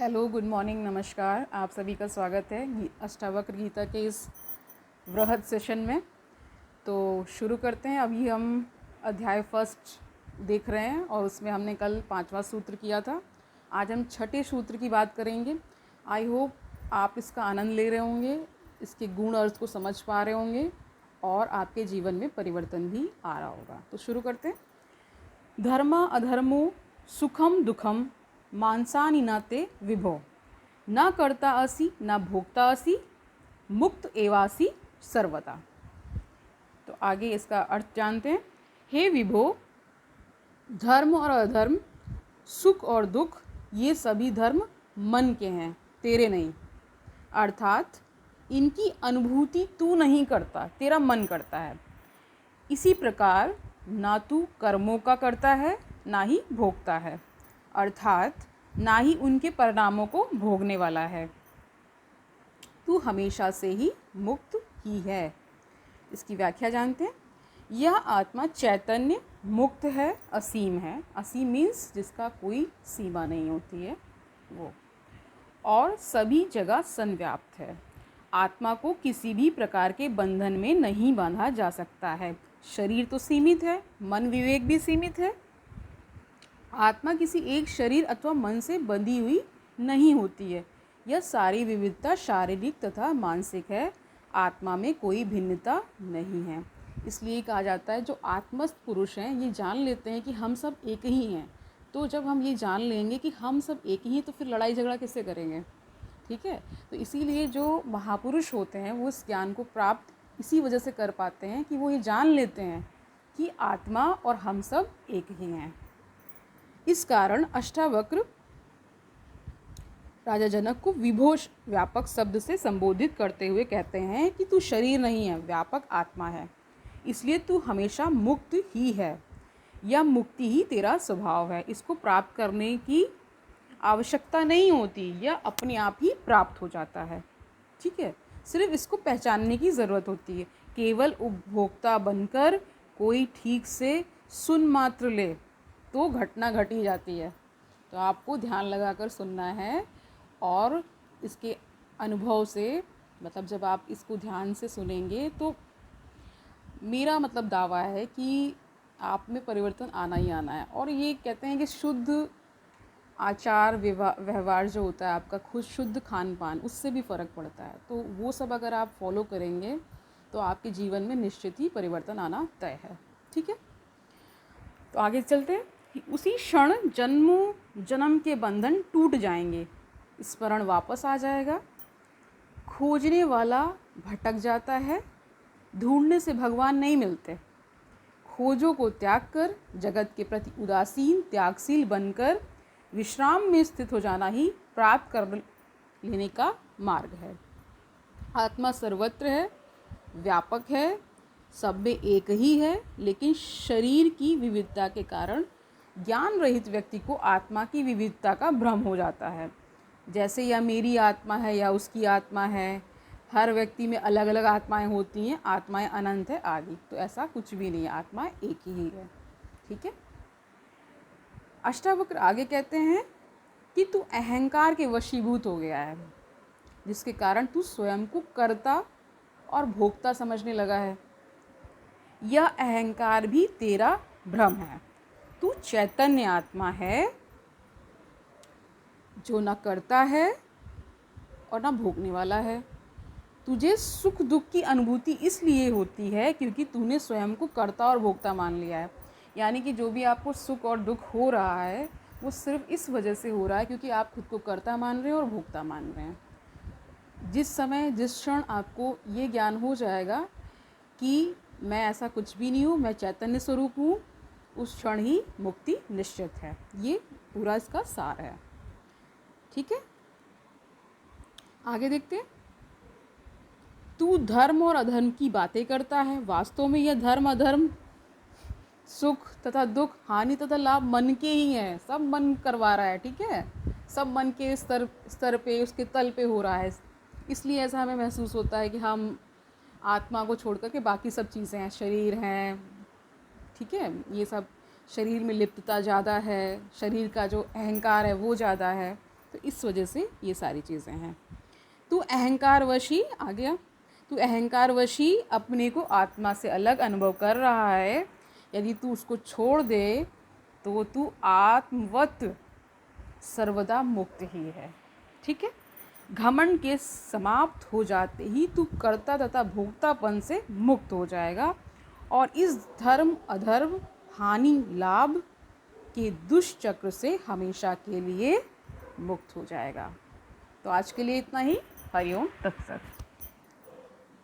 Hello, good morning, नमस्कार। आप सभी का स्वागत है अष्टावक्र गीता के इस वृहद सेशन में। तो शुरू करते हैं। अभी हम अध्याय फर्स्ट देख रहे हैं और उसमें हमने कल 5वां सूत्र किया था। आज हम छठे सूत्र की बात करेंगे। आई होप आप इसका आनंद ले रहे होंगे, इसके गुण अर्थ को समझ पा रहे होंगे और आपके जीवन में परिवर्तन भी आ रहा होगा। तो शुरू करते हैं। धर्म अधर्मो सुखम दुखम मानसानि न ते विभो, न कर्ता असि न भोक्ता असि, मुक्त एवासि सर्वदा। तो आगे इसका अर्थ जानते हैं। हे विभो, धर्म और अधर्म, सुख और दुख, ये सभी धर्म मन के हैं, तेरे नहीं। अर्थात इनकी अनुभूति तू नहीं करता, तेरा मन करता है। इसी प्रकार ना तू कर्मों का करता है ना ही भोगता है, अर्थात ना ही उनके परिणामों को भोगने वाला है। तू हमेशा से ही मुक्त ही है। इसकी व्याख्या जानते हैं। यह आत्मा चैतन्य मुक्त है, असीम है। असीम मीन्स जिसका कोई सीमा नहीं होती है वो, और सभी जगह संव्याप्त है। आत्मा को किसी भी प्रकार के बंधन में नहीं बांधा जा सकता है। शरीर तो सीमित है, मन विवेक भी सीमित है। आत्मा किसी एक शरीर अथवा मन से बंधी हुई नहीं होती है। यह सारी विविधता शारीरिक तथा मानसिक है। आत्मा में कोई भिन्नता नहीं है। इसलिए कहा जाता है जो आत्मस्थ पुरुष हैं ये जान लेते हैं कि हम सब एक ही हैं। तो जब हम ये जान लेंगे कि हम सब एक ही हैं तो फिर लड़ाई झगड़ा किससे करेंगे, ठीक है। तो इसीलिए जो महापुरुष होते हैं वो इस ज्ञान को प्राप्त इसी वजह से कर पाते हैं कि वो ये जान लेते हैं कि आत्मा और हम सब एक ही हैं। इस कारण अष्टावक्र राजा जनक को विभो व्यापक शब्द से संबोधित करते हुए कहते हैं कि तू शरीर नहीं है, व्यापक आत्मा है, इसलिए तू हमेशा मुक्त ही है। यह मुक्ति ही तेरा स्वभाव है। इसको प्राप्त करने की आवश्यकता नहीं होती, यह अपने आप ही प्राप्त हो जाता है, ठीक है। सिर्फ इसको पहचानने की ज़रूरत होती है। केवल उपभोक्ता बनकर कोई ठीक से सुन मात्र ले तो घटना घट ही जाती है। तो आपको ध्यान लगाकर सुनना है और इसके अनुभव से, मतलब जब आप इसको ध्यान से सुनेंगे तो मेरा मतलब दावा है कि आप में परिवर्तन आना ही आना है। और ये कहते हैं कि शुद्ध आचार व्यवहार जो होता है आपका, खुद शुद्ध खान पान, उससे भी फ़र्क पड़ता है। तो वो सब अगर आप फॉलो करेंगे तो आपके जीवन में निश्चित ही परिवर्तन आना तय है, ठीक है। तो आगे चलते हैं। उसी क्षण जन्म जन्म के बंधन टूट जाएंगे, स्मरण वापस आ जाएगा। खोजने वाला भटक जाता है, ढूंढने से भगवान नहीं मिलते। खोजों को त्याग कर जगत के प्रति उदासीन त्यागशील बनकर विश्राम में स्थित हो जाना ही प्राप्त कर लेने का मार्ग है। आत्मा सर्वत्र है, व्यापक है, सब में एक ही है, लेकिन शरीर की विविधता के कारण ज्ञान रहित व्यक्ति को आत्मा की विविधता का भ्रम हो जाता है। जैसे यह मेरी आत्मा है या उसकी आत्मा है, हर व्यक्ति में अलग अलग आत्माएं होती हैं, आत्माएं अनंत है आदि। तो ऐसा कुछ भी नहीं है, आत्मा एक ही है, ठीक है। अष्टावक्र आगे कहते हैं कि तू अहंकार के वशीभूत हो गया है, जिसके कारण तू स्वयं को कर्ता और भोक्ता समझने लगा है। यह अहंकार भी तेरा भ्रम है। तू चैतन्य आत्मा है जो न करता है और न भोगने वाला है। तुझे सुख दुख की अनुभूति इसलिए होती है क्योंकि तूने स्वयं को कर्ता और भोक्ता मान लिया है। यानी कि जो भी आपको सुख और दुख हो रहा है वो सिर्फ इस वजह से हो रहा है क्योंकि आप खुद को कर्ता मान रहे हैं और भोक्ता मान रहे हैं। जिस समय जिस क्षण आपको ये ज्ञान हो जाएगा कि मैं ऐसा कुछ भी नहीं हूँ, मैं चैतन्य स्वरूप हूँ, उस क्षण ही मुक्ति निश्चित है। ये पूरा इसका सार है, ठीक है। आगे देखते हैं। तू धर्म और अधर्म की बातें करता है, वास्तव में यह धर्म अधर्म, सुख तथा दुख, हानि तथा लाभ मन के ही हैं। सब मन करवा रहा है, ठीक है। सब मन के स्तर पे, उसके तल पे हो रहा है। इसलिए ऐसा हमें महसूस होता है कि हम आत्मा को छोड़ कर के बाकी सब चीज़ें हैं, शरीर हैं, ठीक है। ये सब शरीर में लिप्तता ज़्यादा है, शरीर का जो अहंकार है वो ज़्यादा है। तो इस वजह से ये सारी चीज़ें हैं। तू अहंकारवशी आ गया, तू अहंकारवशी अपने को आत्मा से अलग अनुभव कर रहा है। यदि तू उसको छोड़ दे तो तू आत्मवत सर्वदा मुक्त ही है। ठीक है, घमंड के समाप्त हो जाते ही तू कर्ता तथा भोक्तापन से मुक्त हो जाएगा और इस धर्म अधर्म हानि लाभ के दुष्चक्र से हमेशा के लिए मुक्त हो जाएगा। तो आज के लिए इतना ही। हरिओम तत्सत।